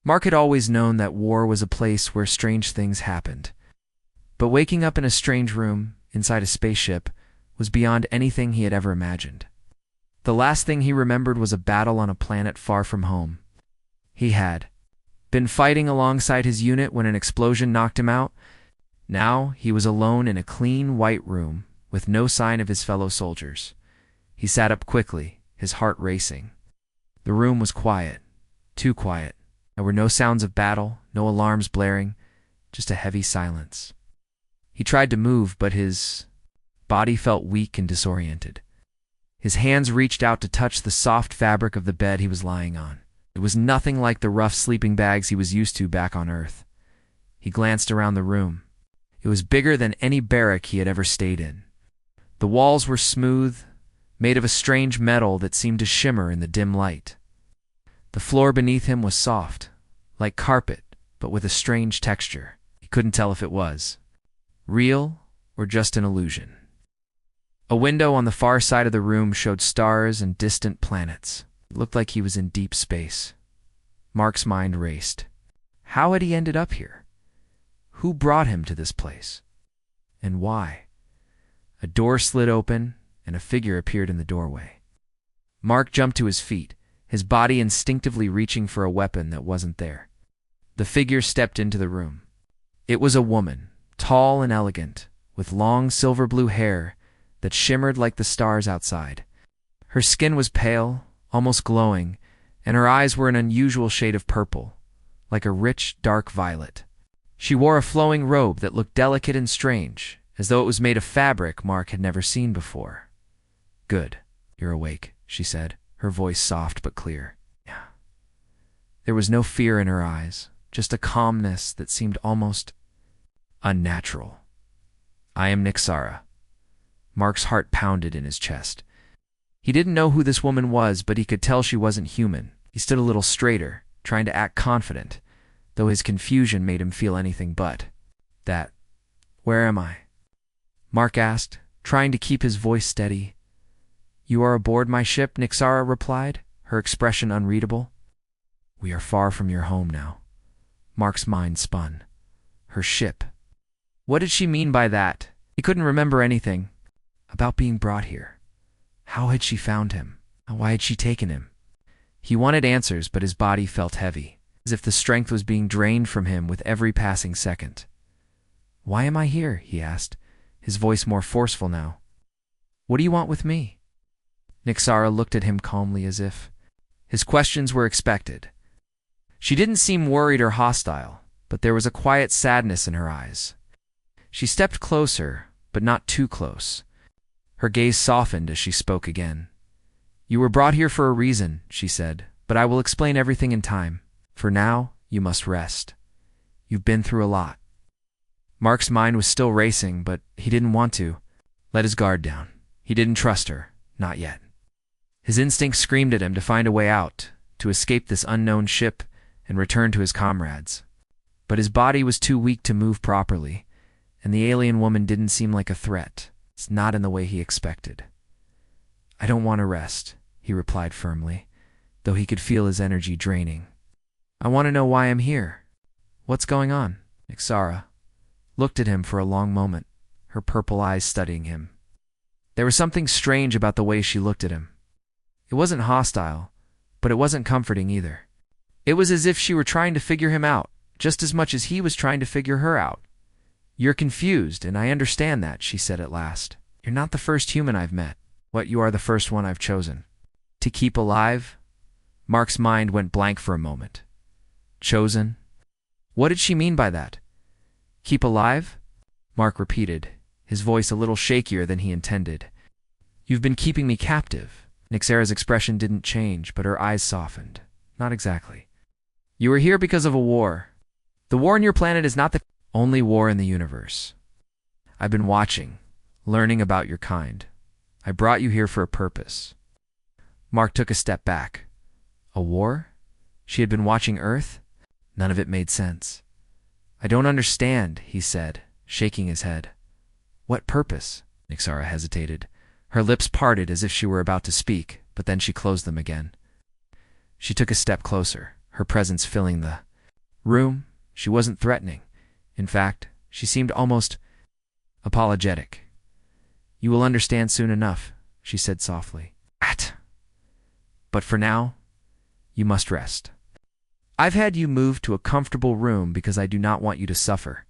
Mark had always known that war was a place where strange things happened. But waking up in a strange room, inside a spaceship, was beyond anything he had ever imagined. The last thing he remembered was a battle on a planet far from home. He had been fighting alongside his unit when an explosion knocked him out. Now he was alone in a clean, white room, with no sign of his fellow soldiers. He sat up quickly, his heart racing. The room was quiet, too quiet. There were no sounds of battle, no alarms blaring, just a heavy silence. He tried to move, but his body felt weak and disoriented. His hands reached out to touch the soft fabric of the bed he was lying on. It was nothing like the rough sleeping bags he was used to back on Earth. He glanced around the room. It was bigger than any barrack he had ever stayed in. The walls were smooth, made of a strange metal that seemed to shimmer in the dim light. The floor beneath him was soft, like carpet, but with a strange texture. He couldn't tell if it was real or just an illusion. A window on the far side of the room showed stars and distant planets. It looked like he was in deep space. Mark's mind raced. How had he ended up here? Who brought him to this place? And why? A door slid open, and a figure appeared in the doorway. Mark jumped to his feet, his body instinctively reaching for a weapon that wasn't there. The figure stepped into the room. It was a woman, tall and elegant, with long silver blue hair that shimmered like the stars outside. Her skin was pale, almost glowing, and her eyes were an unusual shade of purple, like a rich, dark violet. She wore a flowing robe that looked delicate and strange, as though it was made of fabric Mark had never seen before. "Good, you're awake," she said, her voice soft but clear. Yeah. There was no fear in her eyes, just a calmness that seemed almost unnatural. "I am Nixara." Mark's heart pounded in his chest. He didn't know who this woman was, but he could tell she wasn't human. He stood a little straighter, trying to act confident, though his confusion made him feel anything but that. "Where am I?" Mark asked, trying to keep his voice steady. "You are aboard my ship," Nixara replied, her expression unreadable. "We are far from your home now." Mark's mind spun. Her ship. What did she mean by that? He couldn't remember anything about being brought here. How had she found him? Why had she taken him? He wanted answers, but his body felt heavy, as if the strength was being drained from him with every passing second. "Why am I here?" he asked, his voice more forceful now. "What do you want with me?" Nixara looked at him calmly, as if his questions were expected. She didn't seem worried or hostile, but there was a quiet sadness in her eyes. She stepped closer, but not too close. Her gaze softened as she spoke again. "You were brought here for a reason," she said, "but I will explain everything in time. For now, you must rest. You've been through a lot." Mark's mind was still racing, but he didn't want to let his guard down. He didn't trust her, not yet. His instinct screamed at him to find a way out, to escape this unknown ship and return to his comrades. But his body was too weak to move properly, and the alien woman didn't seem like a threat. It's not in the way he expected. "I don't want to rest," he replied firmly, though he could feel his energy draining. "I want to know why I'm here. What's going on?" Nixara looked at him for a long moment, her purple eyes studying him. There was something strange about the way she looked at him. It wasn't hostile, but it wasn't comforting either. It was as if she were trying to figure him out, just as much as he was trying to figure her out. "You're confused, and I understand that," she said at last. "You're not the first human I've met. But you are the first one I've chosen. To keep alive?" Mark's mind went blank for a moment. Chosen? What did she mean by that? "Keep alive?" Mark repeated, his voice a little shakier than he intended. "You've been keeping me captive." Nixara's expression didn't change, but her eyes softened. "Not exactly. You are here because of a war. The war on your planet is not the only war in the universe. I've been watching, learning about your kind. I brought you here for a purpose." Mark took a step back. A war? She had been watching Earth? None of it made sense. "I don't understand," he said, shaking his head. "What purpose?" Nixara hesitated. Her lips parted as if she were about to speak, but then she closed them again. She took a step closer, her presence filling the room, she wasn't threatening. In fact, she seemed almost apologetic. "You will understand soon enough," she said softly. "But for now, you must rest. I've had you moved to a comfortable room because I do not want you to suffer.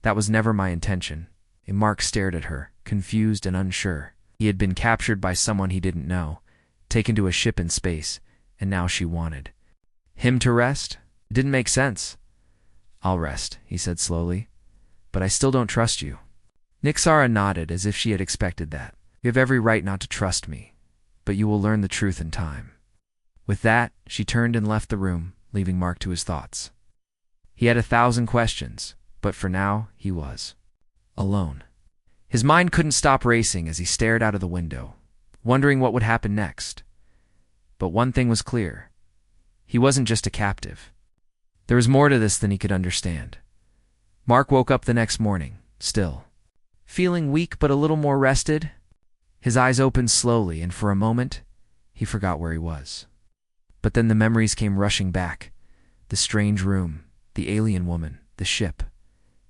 That was never my intention." And Mark stared at her, confused and unsure. He had been captured by someone he didn't know, taken to a ship in space, and now she wanted him to rest? It didn't make sense. "I'll rest," he said slowly, "but I still don't trust you." Nixara nodded as if she had expected that. "You have every right not to trust me, but you will learn the truth in time." With that, she turned and left the room, leaving Mark to his thoughts. He had 1,000 questions, but for now, he was alone. His mind couldn't stop racing as he stared out of the window, wondering what would happen next. But one thing was clear. He wasn't just a captive. There was more to this than he could understand. Mark woke up the next morning, still feeling weak but a little more rested. His eyes opened slowly, and for a moment, he forgot where he was. But then the memories came rushing back. The strange room, the alien woman, the ship.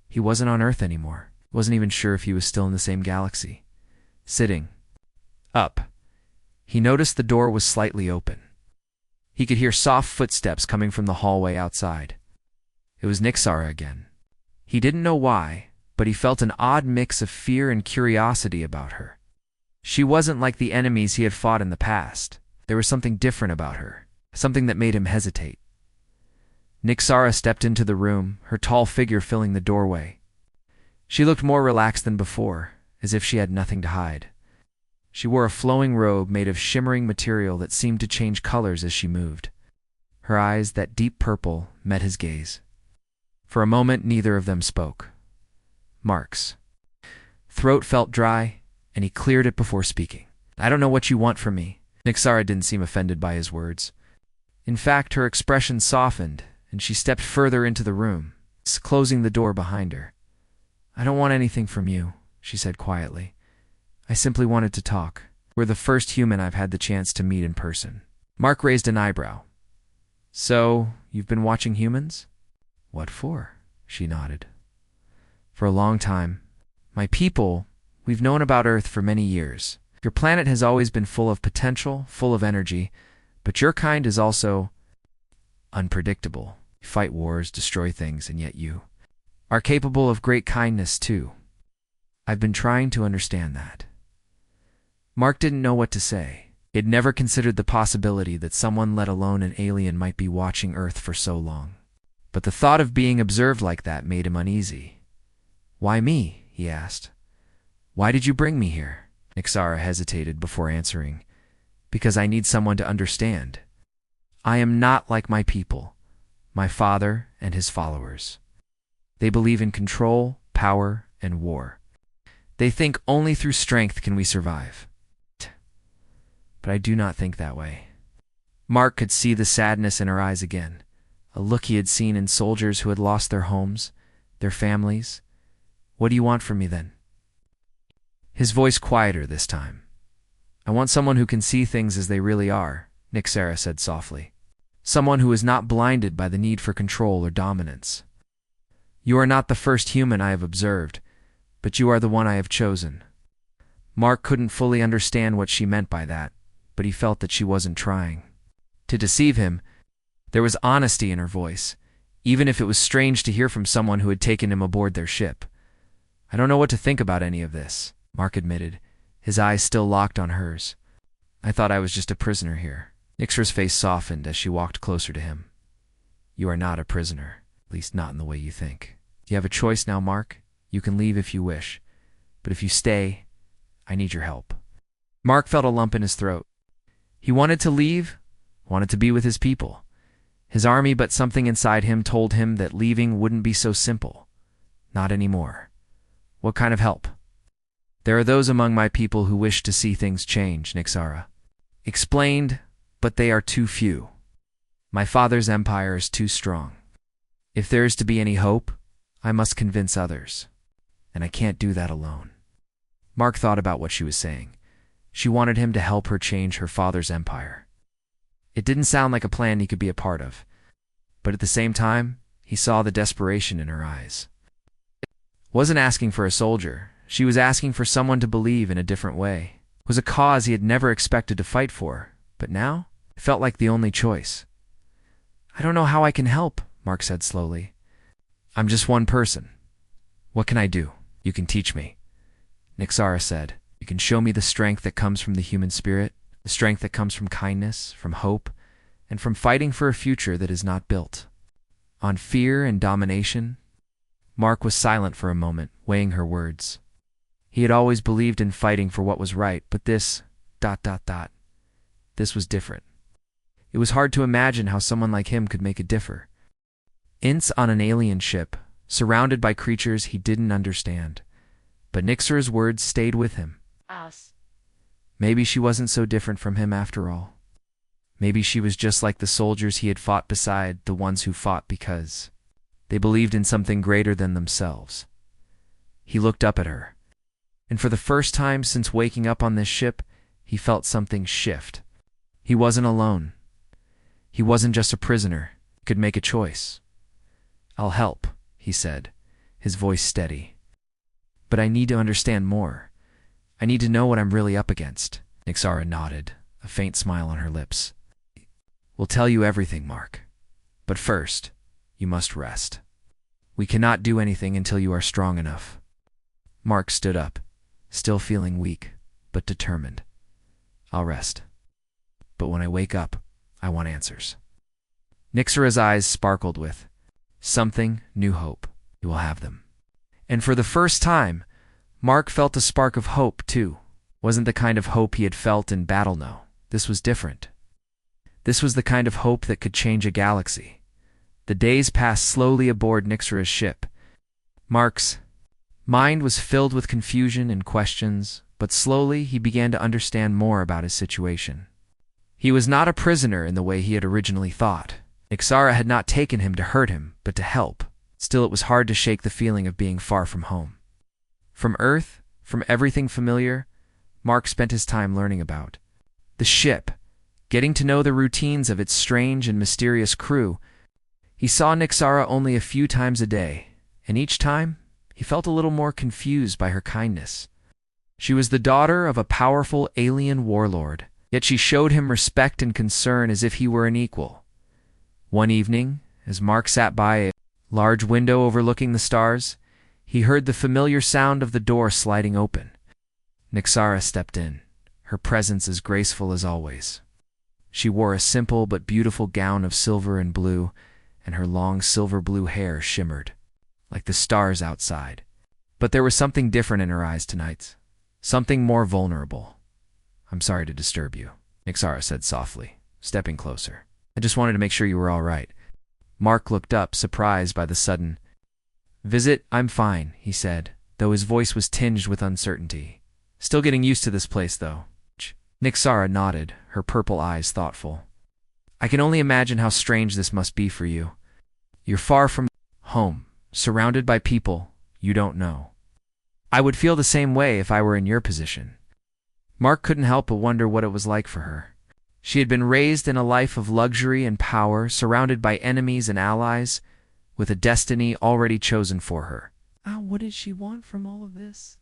He wasn't on Earth anymore. Wasn't even sure if he was still in the same galaxy. Sitting up, he noticed the door was slightly open. He could hear soft footsteps coming from the hallway outside. It was Nixara again. He didn't know why, but he felt an odd mix of fear and curiosity about her. She wasn't like the enemies he had fought in the past. There was something different about her, something that made him hesitate. Nixara stepped into the room, her tall figure filling the doorway. She looked more relaxed than before, as if she had nothing to hide. She wore a flowing robe made of shimmering material that seemed to change colors as she moved. Her eyes, that deep purple, met his gaze. For a moment, neither of them spoke. Mark's throat felt dry, and he cleared it before speaking. "I don't know what you want from me." Nixara didn't seem offended by his words. In fact, her expression softened, and she stepped further into the room, closing the door behind her. "I don't want anything from you," she said quietly. "I simply wanted to talk. We're the first human I've had the chance to meet in person." Mark raised an eyebrow. "So, you've been watching humans?" "What for?" she nodded. "For a long time. My people, we've known about Earth for many years. Your planet has always been full of potential, full of energy, but your kind is also unpredictable. You fight wars, destroy things, and yet you are capable of great kindness too. I've been trying to understand that." Mark didn't know what to say. He had never considered the possibility that someone, let alone an alien, might be watching Earth for so long. But the thought of being observed like that made him uneasy. "Why me?" he asked. "Why did you bring me here?" Nixara hesitated before answering. "Because I need someone to understand. I am not like my people, my father and his followers. They believe in control, power, and war. They think only through strength can we survive. But I do not think that way." Mark could see the sadness in her eyes again, a look he had seen in soldiers who had lost their homes, their families. "What do you want from me then?" His voice quieter this time. "I want someone who can see things as they really are," Nixara said softly. "Someone who is not blinded by the need for control or dominance. You are not the first human I have observed, but you are the one I have chosen." Mark couldn't fully understand what she meant by that, but he felt that she wasn't trying to deceive him. There was honesty in her voice, even if it was strange to hear from someone who had taken him aboard their ship. "I don't know what to think about any of this," Mark admitted, his eyes still locked on hers. "I thought I was just a prisoner here." Nixara's face softened as she walked closer to him. "You are not a prisoner. At least not in the way you think. You have a choice now, Mark. You can leave if you wish. But if you stay, I need your help." Mark felt a lump in his throat. He wanted to leave, wanted to be with his people, his army, but something inside him told him that leaving wouldn't be so simple. Not anymore. "What kind of help?" "There are those among my people who wish to see things change," Nixara explained, "but they are too few. My father's empire is too strong. If there is to be any hope, I must convince others, and I can't do that alone." Mark thought about what she was saying. She wanted him to help her change her father's empire. It didn't sound like a plan he could be a part of, but at the same time, He saw the desperation in her eyes. Wasn't asking for a soldier. She was asking for someone to believe in a different way. It was a cause he had never expected to fight for, but now it felt like the only choice. I don't know how I can help, Mark said slowly. I'm just one person. What can I do? You can teach me. Nixara said, you can show me the strength that comes from the human spirit, the strength that comes from kindness, from hope, and from fighting for a future that is not built on fear and domination. Mark was silent for a moment, weighing her words. He had always believed in fighting for what was right, but this... This was different. It was hard to imagine how someone like him could make a differ. Ince on an alien ship, surrounded by creatures he didn't understand. But Nixara's words stayed with him. Us. Maybe she wasn't so different from him after all. Maybe she was just like the soldiers he had fought beside, the ones who fought because they believed in something greater than themselves. He looked up at her, and for the first time since waking up on this ship, he felt something shift. He wasn't alone. He wasn't just a prisoner. He could make a choice. I'll help, he said, his voice steady. But I need to understand more. I need to know what I'm really up against. Nixara nodded, a faint smile on her lips. We'll tell you everything, Mark. But first, you must rest. We cannot do anything until you are strong enough. Mark stood up, still feeling weak, but determined. I'll rest. But when I wake up, I want answers. Nixara's eyes sparkled with something, new hope. You will have them. And for the first time, Mark felt a spark of hope, too. Wasn't the kind of hope he had felt in battle, no. This was different. This was the kind of hope that could change a galaxy. The days passed slowly aboard Nixara's ship. Mark's mind was filled with confusion and questions, but slowly he began to understand more about his situation. He was not a prisoner in the way he had originally thought. Nixara had not taken him to hurt him, but to help. Still, it was hard to shake the feeling of being far from home. From Earth, from everything familiar, Mark spent his time learning about the ship, getting to know the routines of its strange and mysterious crew. He saw Nixara only a few times a day, and each time he felt a little more confused by her kindness. She was the daughter of a powerful alien warlord, yet she showed him respect and concern as if he were an equal. One evening, as Mark sat by a large window overlooking the stars, he heard the familiar sound of the door sliding open. Nixara stepped in, her presence as graceful as always. She wore a simple but beautiful gown of silver and blue, and her long silver-blue hair shimmered, like the stars outside. But there was something different in her eyes tonight, something more vulnerable. I'm sorry to disturb you, Nixara said softly, stepping closer. I just wanted to make sure you were all right. Mark looked up, surprised by the sudden visit. I'm fine, he said, though his voice was tinged with uncertainty. Still getting used to this place, though. Nixara nodded, her purple eyes thoughtful. I can only imagine how strange this must be for you. You're far from home, surrounded by people you don't know. I would feel the same way if I were in your position. Mark couldn't help but wonder what it was like for her. She had been raised in a life of luxury and power, surrounded by enemies and allies, with a destiny already chosen for her. What did she want from all of this?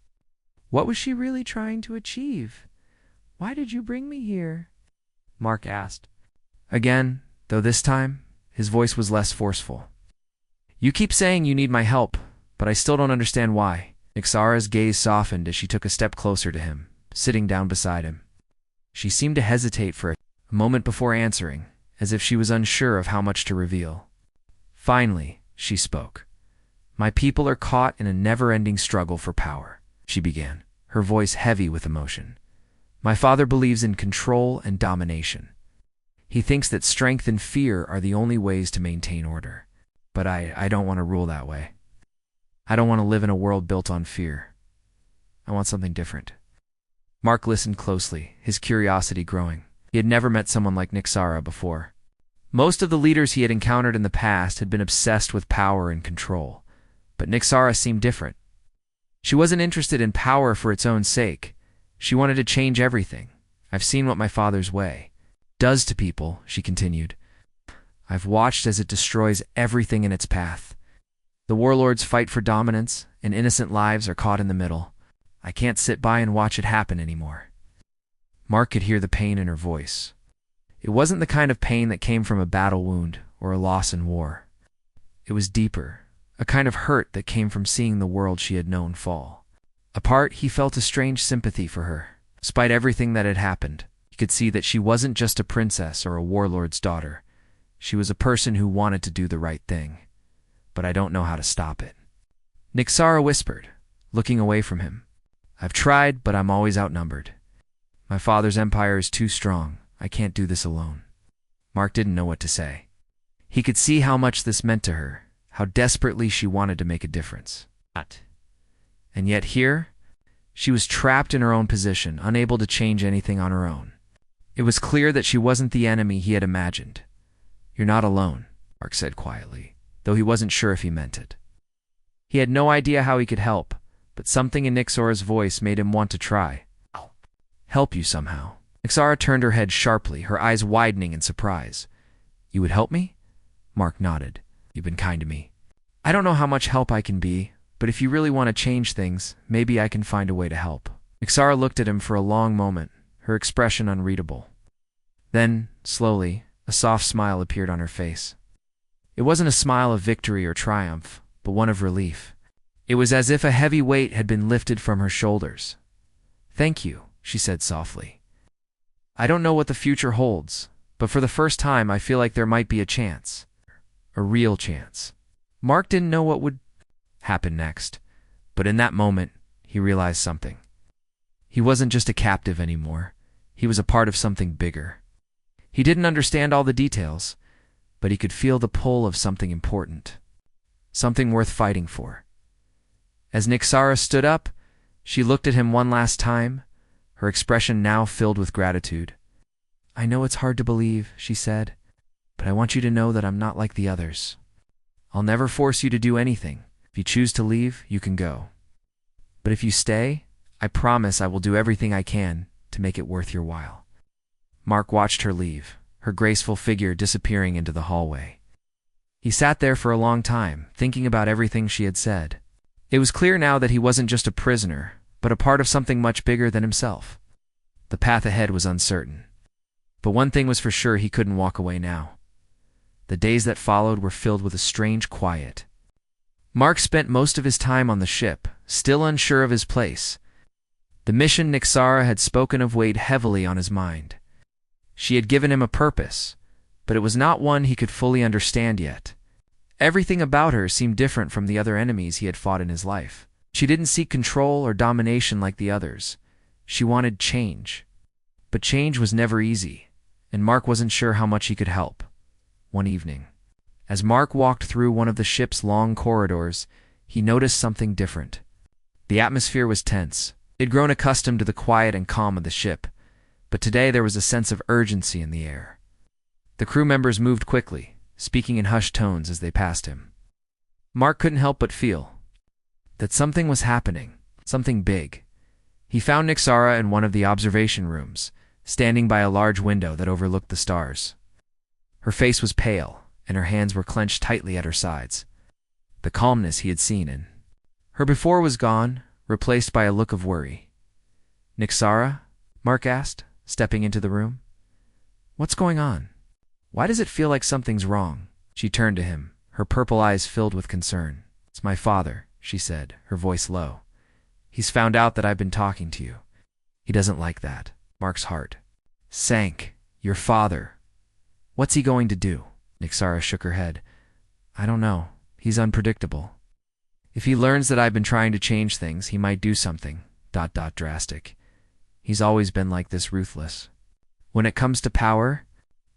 What was she really trying to achieve? Why did you bring me here? Mark asked. Again, though this time, his voice was less forceful. You keep saying you need my help, but I still don't understand why. Nixara's gaze softened as she took a step closer to him, sitting down beside him. She seemed to hesitate for a moment before answering, as if she was unsure of how much to reveal. Finally, she spoke. My people are caught in a never-ending struggle for power, she began, her voice heavy with emotion. My father believes in control and domination. He thinks that strength and fear are the only ways to maintain order. But I don't want to rule that way. I don't want to live in a world built on fear. I want something different. Mark listened closely, his curiosity growing. He had never met someone like Nixara before. Most of the leaders he had encountered in the past had been obsessed with power and control, but Nixara seemed different. She wasn't interested in power for its own sake. She wanted to change everything. I've seen what my father's way does to people, she continued. I've watched as it destroys everything in its path. The warlords fight for dominance, and innocent lives are caught in the middle. I can't sit by and watch it happen anymore." Mark could hear the pain in her voice. It wasn't the kind of pain that came from a battle wound or a loss in war. It was deeper, a kind of hurt that came from seeing the world she had known fall. Apart, he felt a strange sympathy for her. Despite everything that had happened, he could see that she wasn't just a princess or a warlord's daughter. She was a person who wanted to do the right thing. "But I don't know how to stop it," Nixara whispered, looking away from him. "I've tried, but I'm always outnumbered. My father's empire is too strong. I can't do this alone." Mark didn't know what to say. He could see how much this meant to her, how desperately she wanted to make a difference. And yet here, she was trapped in her own position, unable to change anything on her own. It was clear that she wasn't the enemy he had imagined. "You're not alone," Mark said quietly, though he wasn't sure if he meant it. He had no idea how he could help, but something in Nixara's voice made him want to try. "Help you somehow." Nixara turned her head sharply, her eyes widening in surprise. "You would help me?" Mark nodded. "You've been kind to me. I don't know how much help I can be, but if you really want to change things, maybe I can find a way to help." Nixara looked at him for a long moment, her expression unreadable. Then, slowly, a soft smile appeared on her face. It wasn't a smile of victory or triumph, but one of relief. It was as if a heavy weight had been lifted from her shoulders. "Thank you," she said softly. "I don't know what the future holds, but for the first time I feel like there might be a chance. A real chance." Mark didn't know what would happen next, but in that moment, he realized something. He wasn't just a captive anymore. He was a part of something bigger. He didn't understand all the details, but he could feel the pull of something important, something worth fighting for. As Nixara stood up, she looked at him one last time, her expression now filled with gratitude. "I know it's hard to believe," she said, "but I want you to know that I'm not like the others. I'll never force you to do anything. If you choose to leave, you can go. But if you stay, I promise I will do everything I can to make it worth your while." Mark watched her leave, her graceful figure disappearing into the hallway. He sat there for a long time, thinking about everything she had said. It was clear now that he wasn't just a prisoner, but a part of something much bigger than himself. The path ahead was uncertain. But one thing was for sure: he couldn't walk away now. The days that followed were filled with a strange quiet. Mark spent most of his time on the ship, still unsure of his place. The mission Nixara had spoken of weighed heavily on his mind. She had given him a purpose, but it was not one he could fully understand yet. Everything about her seemed different from the other enemies he had fought in his life. She didn't seek control or domination like the others. She wanted change. But change was never easy, and Mark wasn't sure how much he could help. One evening, as Mark walked through one of the ship's long corridors, he noticed something different. The atmosphere was tense. He'd grown accustomed to the quiet and calm of the ship, but today there was a sense of urgency in the air. The crew members moved quickly, speaking in hushed tones as they passed him. Mark couldn't help but feel that something was happening, something big. He found Nixara in one of the observation rooms, standing by a large window that overlooked the stars. Her face was pale, and her hands were clenched tightly at her sides. The calmness he had seen in her before was gone, replaced by a look of worry. "Nixara?" Mark asked, stepping into the room. "What's going on? Why does it feel like something's wrong?" She turned to him, her purple eyes filled with concern. "It's my father," she said, her voice low. "He's found out that I've been talking to you. He doesn't like that." Mark's heart sank. "Your father? What's he going to do?" Nixara shook her head. "I don't know. He's unpredictable. If he learns that I've been trying to change things, he might do something drastic. He's always been like this, ruthless. When it comes to power,"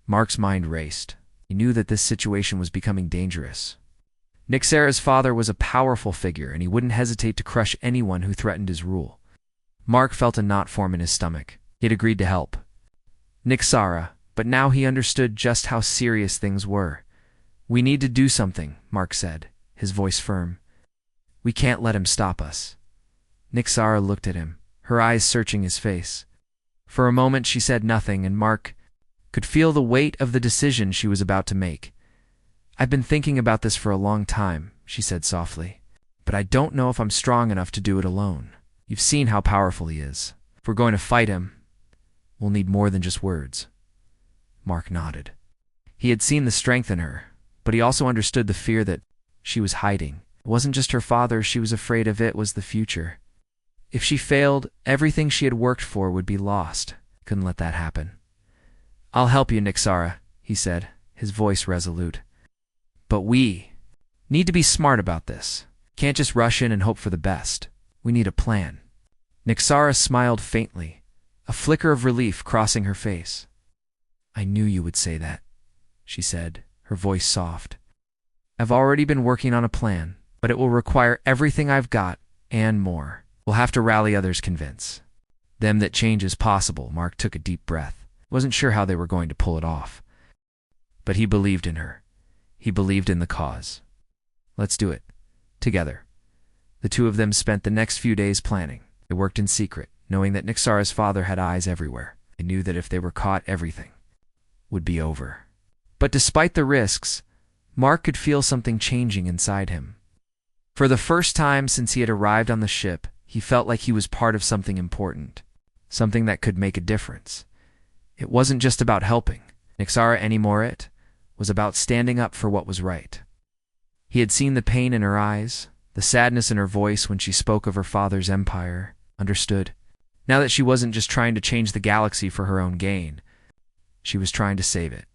Mark's mind raced. He knew that this situation was becoming dangerous. Nixara's father was a powerful figure, and he wouldn't hesitate to crush anyone who threatened his rule. Mark felt a knot form in his stomach. He had agreed to help Nixara, but now he understood just how serious things were. "We need to do something," Mark said, his voice firm. "We can't let him stop us." Nixara looked at him, her eyes searching his face. For a moment she said nothing, and Mark could feel the weight of the decision she was about to make. I've been thinking about this for a long time, she said softly. But I don't know if I'm strong enough to do it alone. You've seen how powerful he is. If we're going to fight him, we'll need more than just words. Mark nodded. He had seen the strength in her, but he also understood the fear that she was hiding. It wasn't just her father she was afraid of, it was the future. If she failed, everything she had worked for would be lost. Couldn't let that happen. I'll help you, Nixara, he said, his voice resolute. But we need to be smart about this. Can't just rush in and hope for the best. We need a plan. Nixara smiled faintly, a flicker of relief crossing her face. I knew you would say that, she said, her voice soft. I've already been working on a plan, but it will require everything I've got and more. We'll have to rally others, convince them that change is possible. Mark took a deep breath. Wasn't sure how they were going to pull it off. But he believed in her. He believed in the cause. Let's do it. Together. The two of them spent the next few days planning. They worked in secret, knowing that Nixara's father had eyes everywhere. They knew that if they were caught, everything would be over. But despite the risks, Mark could feel something changing inside him. For the first time since he had arrived on the ship, he felt like he was part of something important, something that could make a difference. It wasn't just about helping Nixara anymore, it was about standing up for what was right. He had seen the pain in her eyes, the sadness in her voice when she spoke of her father's empire, understood. Now that she wasn't just trying to change the galaxy for her own gain, she was trying to save it.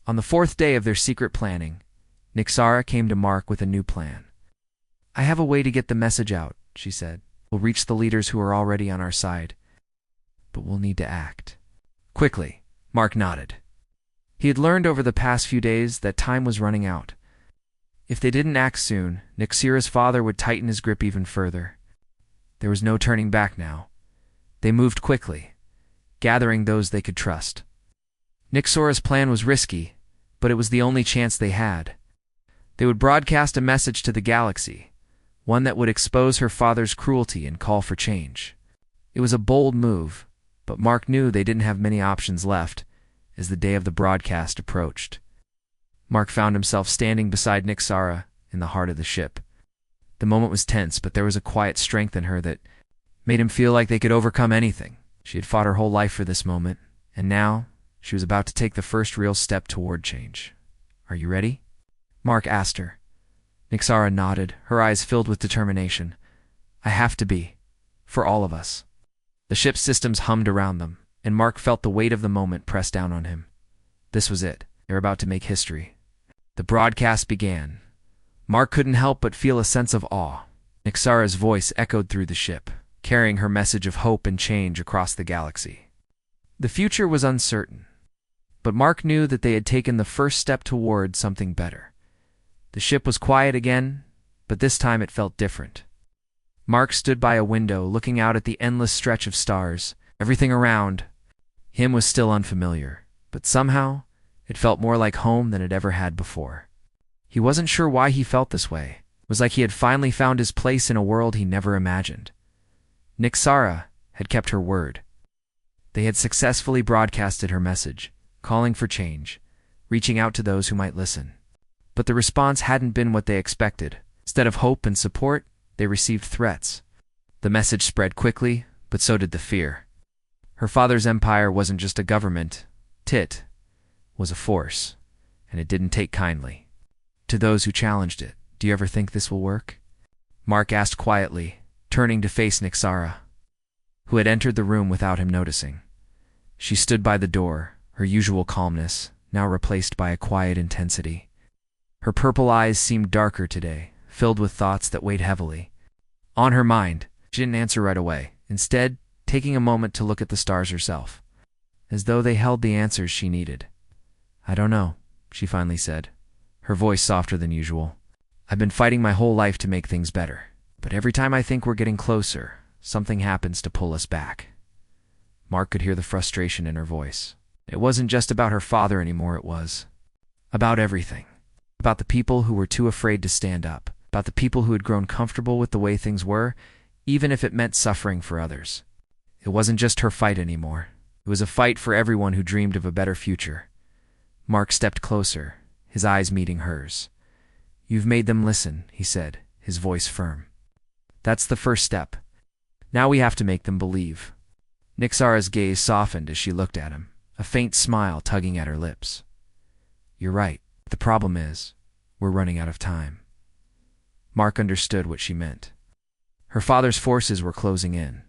On the fourth day of their secret planning, Nixara came to Mark with a new plan. I have a way to get the message out, she said. We'll reach the leaders who are already on our side. But we'll need to act. Quickly, Mark nodded. He had learned over the past few days that time was running out. If they didn't act soon, Nixira's father would tighten his grip even further. There was no turning back now. They moved quickly, gathering those they could trust. Nixira's plan was risky, but it was the only chance they had. They would broadcast a message to the galaxy, one that would expose her father's cruelty and call for change. It was a bold move, but Mark knew they didn't have many options left as the day of the broadcast approached. Mark found himself standing beside Nixara in the heart of the ship. The moment was tense, but there was a quiet strength in her that made him feel like they could overcome anything. She had fought her whole life for this moment, and now she was about to take the first real step toward change. Are you ready? Mark asked her. Nixara nodded, her eyes filled with determination. I have to be. For all of us. The ship's systems hummed around them, and Mark felt the weight of the moment press down on him. This was it. They were about to make history. The broadcast began. Mark couldn't help but feel a sense of awe. Nixara's voice echoed through the ship, carrying her message of hope and change across the galaxy. The future was uncertain, but Mark knew that they had taken the first step toward something better. The ship was quiet again, but this time it felt different. Mark stood by a window looking out at the endless stretch of stars. Everything around him was still unfamiliar, but somehow it felt more like home than it ever had before. He wasn't sure why he felt this way. It was like he had finally found his place in a world he never imagined. Nixara had kept her word. They had successfully broadcasted her message, calling for change, reaching out to those who might listen. But the response hadn't been what they expected. Instead of hope and support, they received threats. The message spread quickly, but so did the fear. Her father's empire wasn't just a government. It was a force, and it didn't take kindly to those who challenged it. Do you ever think this will work? Mark asked quietly, turning to face Nixara, who had entered the room without him noticing. She stood by the door, her usual calmness, now replaced by a quiet intensity. Her purple eyes seemed darker today, filled with thoughts that weighed heavily on her mind. She didn't answer right away, instead taking a moment to look at the stars herself, as though they held the answers she needed. I don't know, she finally said, her voice softer than usual. I've been fighting my whole life to make things better, but every time I think we're getting closer, something happens to pull us back. Mark could hear the frustration in her voice. It wasn't just about her father anymore, it was about everything. About the people who were too afraid to stand up. About the people who had grown comfortable with the way things were, even if it meant suffering for others. It wasn't just her fight anymore. It was a fight for everyone who dreamed of a better future. Mark stepped closer, his eyes meeting hers. "You've made them listen," he said, his voice firm. "That's the first step. Now we have to make them believe." Nixara's gaze softened as she looked at him, a faint smile tugging at her lips. "You're right. The problem is, we're running out of time." Mark understood what she meant. Her father's forces were closing in.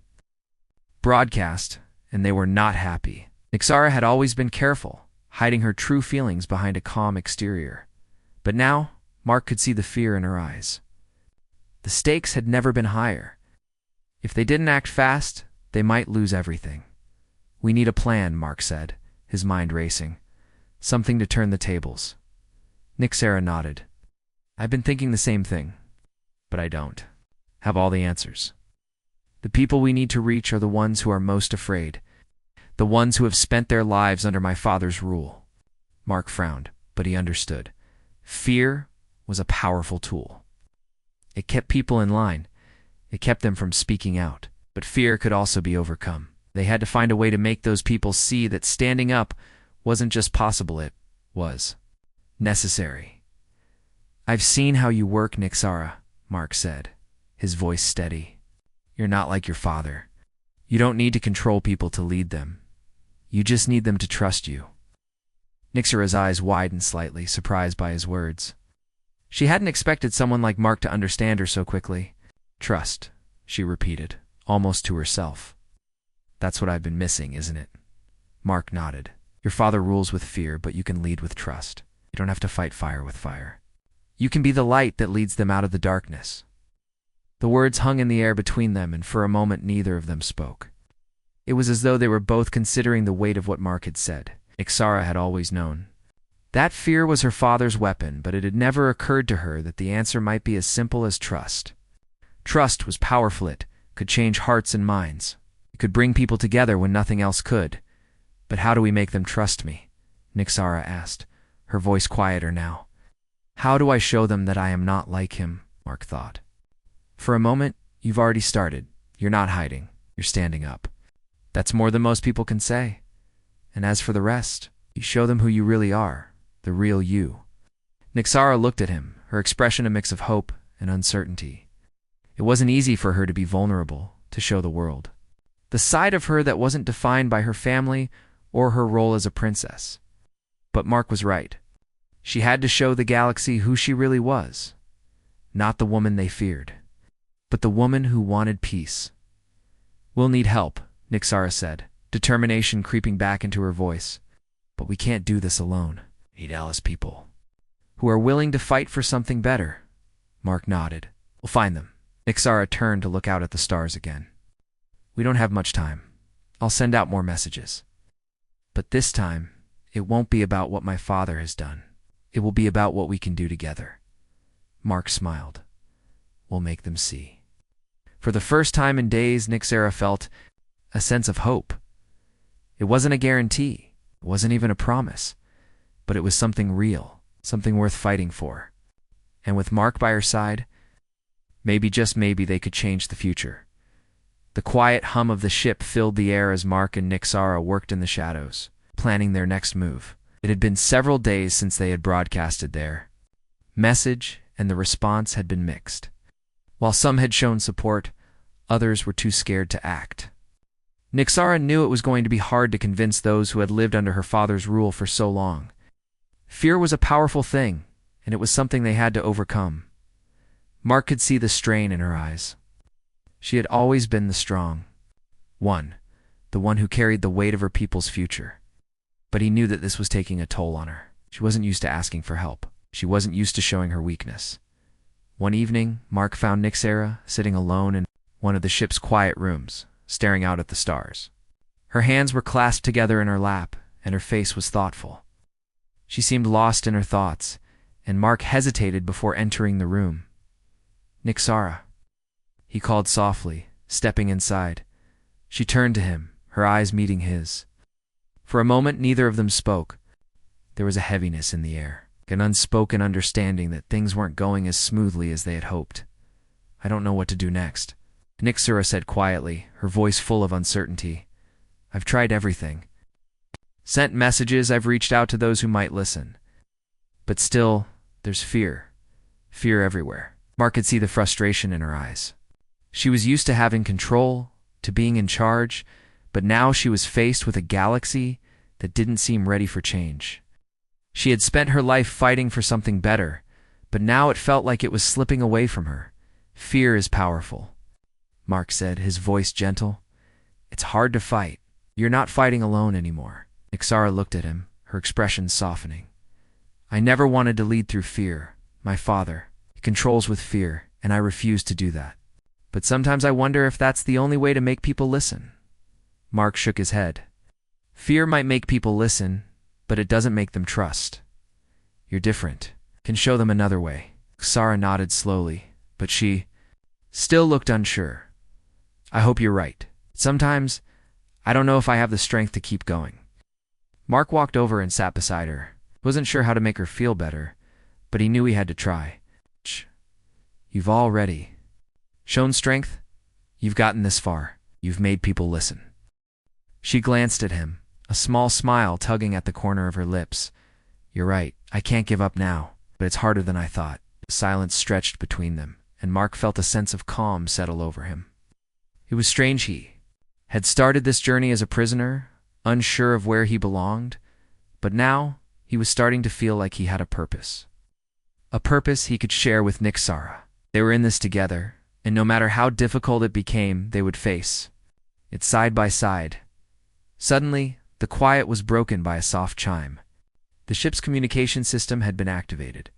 Broadcast, and they were not happy. Nixara had always been careful, hiding her true feelings behind a calm exterior. But now, Mark could see the fear in her eyes. The stakes had never been higher. If they didn't act fast, they might lose everything. "We need a plan," Mark said, his mind racing. "Something to turn the tables." Nixara nodded. "I've been thinking the same thing, but I don't have all the answers. The people we need to reach are the ones who are most afraid, the ones who have spent their lives under my father's rule." Mark frowned, but he understood. Fear was a powerful tool. It kept people in line. It kept them from speaking out. But fear could also be overcome. They had to find a way to make those people see that standing up wasn't just possible, it was necessary. "I've seen how you work, Nixara," Mark said, his voice steady. "You're not like your father. You don't need to control people to lead them. You just need them to trust you." Nixara's eyes widened slightly, surprised by his words. She hadn't expected someone like Mark to understand her so quickly. "Trust," she repeated, almost to herself. "That's what I've been missing, isn't it?" Mark nodded. "Your father rules with fear, but you can lead with trust. You don't have to fight fire with fire. You can be the light that leads them out of the darkness." The words hung in the air between them, and for a moment neither of them spoke. It was as though they were both considering the weight of what Mark had said. Nixara had always known. That fear was her father's weapon, but it had never occurred to her that the answer might be as simple as trust. Trust was powerful. It could change hearts and minds. It could bring people together when nothing else could. "But how do we make them trust me?" Nixara asked, her voice quieter now. "How do I show them that I am not like him?" Mark thought. "For a moment, you've already started. You're not hiding. You're standing up. That's more than most people can say. And as for the rest, you show them who you really are, the real you." Nixara looked at him, her expression a mix of hope and uncertainty. It wasn't easy for her to be vulnerable, to show the world the side of her that wasn't defined by her family or her role as a princess. But Mark was right. She had to show the galaxy who she really was. Not the woman they feared, but the woman who wanted peace. "We'll need help," Nixara said, determination creeping back into her voice. "But we can't do this alone. We need Alice people who are willing to fight for something better." Mark nodded. "We'll find them." Nixara turned to look out at the stars again. "We don't have much time. I'll send out more messages. But this time, it won't be about what my father has done. It will be about what we can do together." Mark smiled. "We'll make them see." For the first time in days, Nixara felt a sense of hope. It wasn't a guarantee. It wasn't even a promise. But it was something real, something worth fighting for. And with Mark by her side, maybe, just maybe, they could change the future. The quiet hum of the ship filled the air as Mark and Nixara worked in the shadows, planning their next move. It had been several days since they had broadcasted their message, and the response had been mixed. While some had shown support, others were too scared to act. Nixara knew it was going to be hard to convince those who had lived under her father's rule for so long. Fear was a powerful thing, and it was something they had to overcome. Mark could see the strain in her eyes. She had always been the strong one, the one who carried the weight of her people's future. But he knew that this was taking a toll on her. She wasn't used to asking for help. She wasn't used to showing her weakness. One evening, Mark found Nixara sitting alone in one of the ship's quiet rooms, staring out at the stars. Her hands were clasped together in her lap, and her face was thoughtful. She seemed lost in her thoughts, and Mark hesitated before entering the room. "Nixara," he called softly, stepping inside. She turned to him, her eyes meeting his. For a moment, neither of them spoke. There was a heaviness in the air, an unspoken understanding that things weren't going as smoothly as they had hoped. "I don't know what to do next," Nixara said quietly, her voice full of uncertainty. "I've tried everything. Sent messages, I've reached out to those who might listen. But still, there's fear. Fear everywhere. Mark could see the frustration in her eyes. She was used to having control, to being in charge, but now she was faced with a galaxy that didn't seem ready for change. She had spent her life fighting for something better, but now it felt like it was slipping away from her. Fear is powerful, Mark said, his voice gentle. It's hard to fight. You're not fighting alone anymore. Nixara looked at him, her expression softening. I never wanted to lead through fear. My father, he controls with fear, and I refuse to do that. But sometimes I wonder if that's the only way to make people listen. Mark shook his head. Fear might make people listen, but it doesn't make them trust. You're different. Can show them another way. Nixara nodded slowly, but she still looked unsure. I hope you're right. Sometimes, I don't know if I have the strength to keep going. Mark walked over and sat beside her. Wasn't sure how to make her feel better, but he knew he had to try. You've already shown strength. You've gotten this far. You've made people listen. She glanced at him, a small smile tugging at the corner of her lips. You're right. I can't give up now, but it's harder than I thought. Silence stretched between them, and Mark felt a sense of calm settle over him. It was strange he had started this journey as a prisoner, unsure of where he belonged, but now he was starting to feel like he had a purpose. A purpose he could share with Nixara. They were in this together, and no matter how difficult it became, they would face it side by side. Suddenly, the quiet was broken by a soft chime. The ship's communication system had been activated.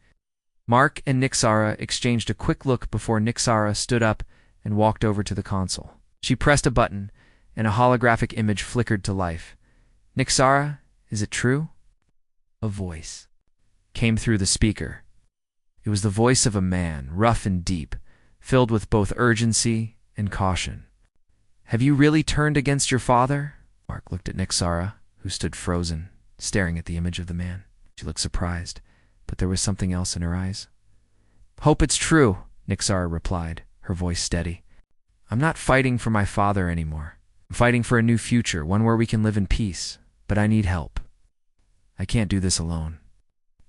Mark and Nixara exchanged a quick look before Nixara stood up and walked over to the console. She pressed a button, and a holographic image flickered to life. Nixara, is it true? A voice came through the speaker. It was the voice of a man, rough and deep, filled with both urgency and caution. Have you really turned against your father? Mark looked at Nixara, who stood frozen, staring at the image of the man. She looked surprised, but there was something else in her eyes. Hope it's true, Nixara replied, her voice steady. I'm not fighting for my father anymore. I'm fighting for a new future, one where we can live in peace, but I need help. I can't do this alone.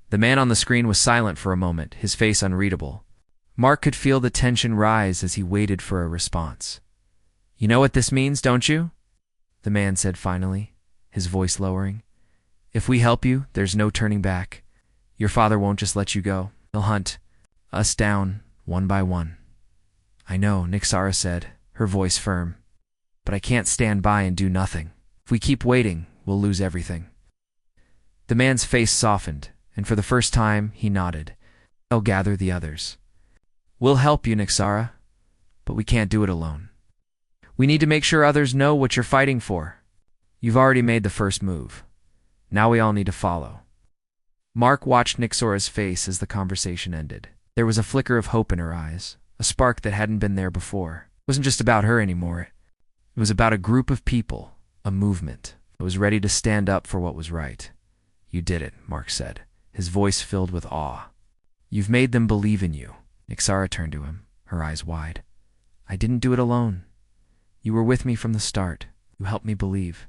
The man on the screen was silent for a moment, his face unreadable. Mark could feel the tension rise as he waited for a response. You know what this means, don't you? The man said finally, his voice lowering. If we help you, there's no turning back. Your father won't just let you go. He'll hunt us down, one by one. I know, Nixara said, her voice firm. But I can't stand by and do nothing. If we keep waiting, we'll lose everything. The man's face softened, and for the first time, he nodded. I'll gather the others. We'll help you, Nixara, but we can't do it alone. We need to make sure others know what you're fighting for. You've already made the first move. Now we all need to follow. Mark watched Nixara's face as the conversation ended. There was a flicker of hope in her eyes, a spark that hadn't been there before. It wasn't just about her anymore. It was about a group of people, a movement that was ready to stand up for what was right. You did it, Mark said, his voice filled with awe. You've made them believe in you. Nixara turned to him, her eyes wide. I didn't do it alone. You were with me from the start. You helped me believe.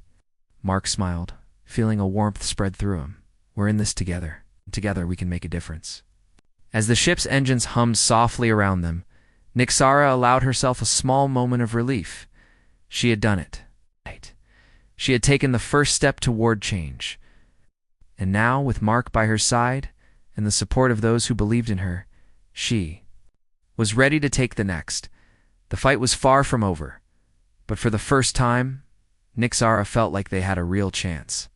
Mark smiled, feeling a warmth spread through him. We're in this together. Together we can make a difference. As the ship's engines hummed softly around them, Nixara allowed herself a small moment of relief. She had done it. Right. She had taken the first step toward change. And now, with Mark by her side, and the support of those who believed in her, she was ready to take the next. The fight was far from over, but for the first time, Nixara felt like they had a real chance.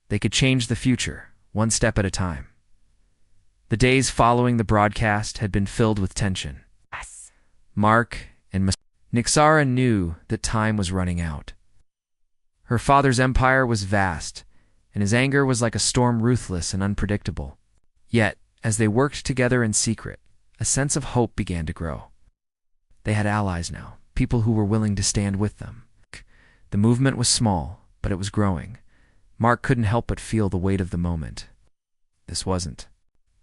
They could change the future, one step at a time. The days following the broadcast had been filled with tension. Yes. Mark and Nixara knew that time was running out. Her father's empire was vast, and his anger was like a storm, ruthless and unpredictable. Yet, as they worked together in secret, a sense of hope began to grow. They had allies now, people who were willing to stand with them. The movement was small, but it was growing. Mark couldn't help but feel the weight of the moment. This wasn't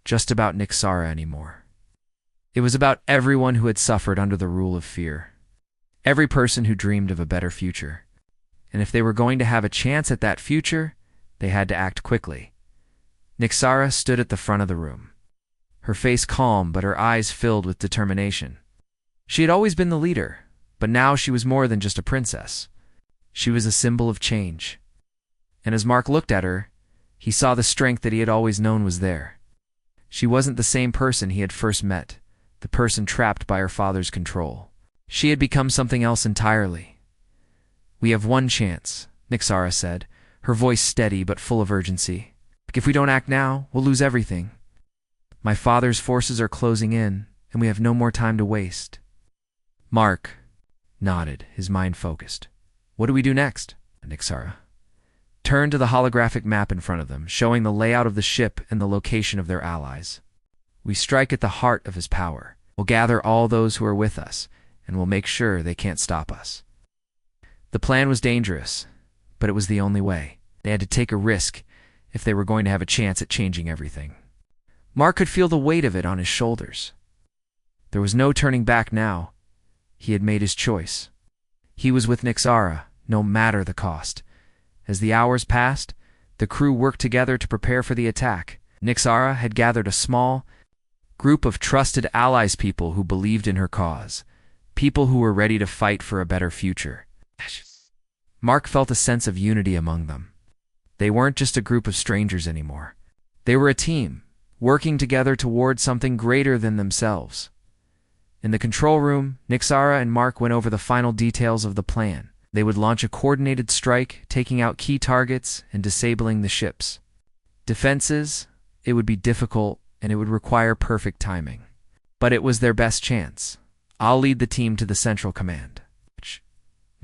just about Nixara anymore. It was about everyone who had suffered under the rule of fear. Every person who dreamed of a better future. And if they were going to have a chance at that future, they had to act quickly. Nixara stood at the front of the room, her face calm but her eyes filled with determination. She had always been the leader, but now she was more than just a princess. She was a symbol of change. And as Mark looked at her, he saw the strength that he had always known was there. She wasn't the same person he had first met, the person trapped by her father's control. She had become something else entirely. "We have one chance," Nixara said, her voice steady but full of urgency. "If we don't act now, we'll lose everything. My father's forces are closing in, and we have no more time to waste." Mark nodded, his mind focused. "What do we do next?" Nixara turned to the holographic map in front of them, showing the layout of the ship and the location of their allies. "We strike at the heart of his power. We'll gather all those who are with us, and we'll make sure they can't stop us." The plan was dangerous, but it was the only way. They had to take a risk if they were going to have a chance at changing everything. Mark could feel the weight of it on his shoulders. There was no turning back now. He had made his choice. He was with Nixara, no matter the cost. As the hours passed, the crew worked together to prepare for the attack. Nixara had gathered a small group of trusted allies, people who believed in her cause, people who were ready to fight for a better future. Mark felt a sense of unity among them. They weren't just a group of strangers anymore. They were a team, working together toward something greater than themselves. In the control room, Nixara and Mark went over the final details of the plan. They would launch a coordinated strike, taking out key targets and disabling the ships. Defenses, it would be difficult and it would require perfect timing. But it was their best chance. "I'll lead the team to the central command,"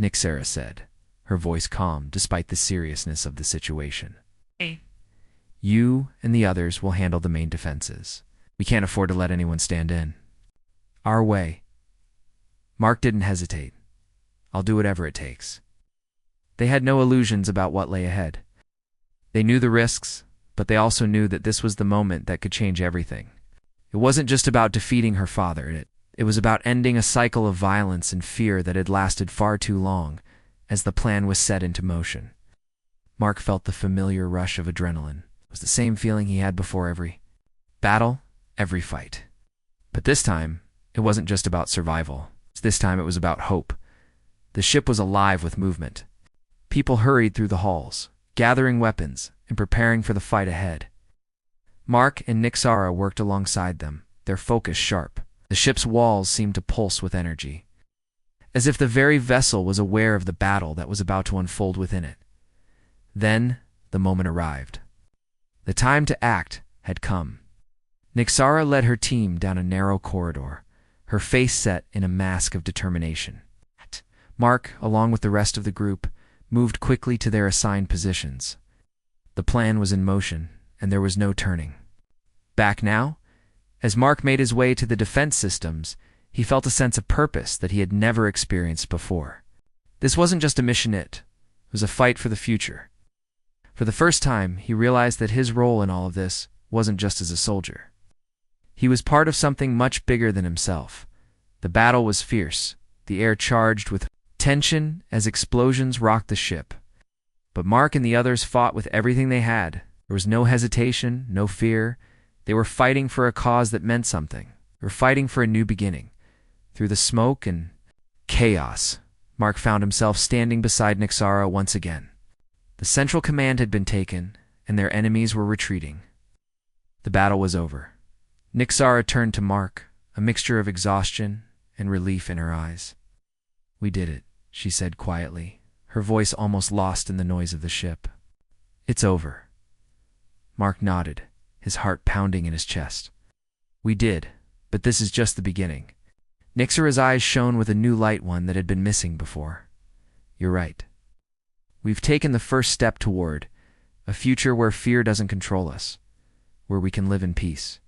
Nixara said, her voice calm despite the seriousness of the situation. "Hey. "You and the others will handle the main defenses. We can't afford to let anyone stand in. Our way." Mark didn't hesitate. "I'll do whatever it takes." They had no illusions about what lay ahead. They knew the risks, but they also knew that this was the moment that could change everything. It wasn't just about defeating her father. It was about ending a cycle of violence and fear that had lasted far too long as the plan was set into motion. Mark felt the familiar rush of adrenaline. It was the same feeling he had before every battle, every fight. But this time, it wasn't just about survival. This time it was about hope. The ship was alive with movement. People hurried through the halls, gathering weapons and preparing for the fight ahead. Mark and Nixara worked alongside them, their focus sharp. The ship's walls seemed to pulse with energy, as if the very vessel was aware of the battle that was about to unfold within it. Then the moment arrived. The time to act had come. Nixara led her team down a narrow corridor, her face set in a mask of determination. Mark, along with the rest of the group, moved quickly to their assigned positions. The plan was in motion, and there was no turning back now. As Mark made his way to the defense systems, he felt a sense of purpose that he had never experienced before. This wasn't just a mission, it was a fight for the future. For the first time, he realized that his role in all of this wasn't just as a soldier. He was part of something much bigger than himself. The battle was fierce, the air charged with tension as explosions rocked the ship. But Mark and the others fought with everything they had. There was no hesitation, no fear. They were fighting for a cause that meant something. They were fighting for a new beginning. Through the smoke and chaos, Mark found himself standing beside Nixara once again. The central command had been taken, and their enemies were retreating. The battle was over. Nixara turned to Mark, a mixture of exhaustion and relief in her eyes. "We did it," she said quietly, her voice almost lost in the noise of the ship. "It's over." Mark nodded, his heart pounding in his chest. "We did, but this is just the beginning." Nixara's eyes shone with a new light, one that had been missing before. "You're right. We've taken the first step toward a future where fear doesn't control us, where we can live in peace."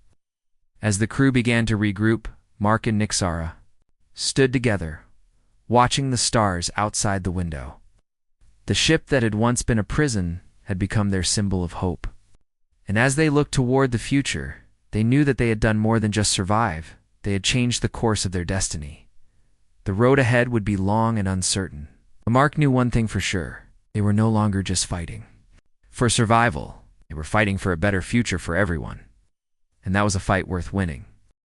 As the crew began to regroup, Mark and Nixara stood together, watching the stars outside the window. The ship that had once been a prison had become their symbol of hope. And as they looked toward the future, they knew that they had done more than just survive. They had changed the course of their destiny. The road ahead would be long and uncertain. But Mark knew one thing for sure. They were no longer just fighting for survival. They were fighting for a better future for everyone. And that was a fight worth winning.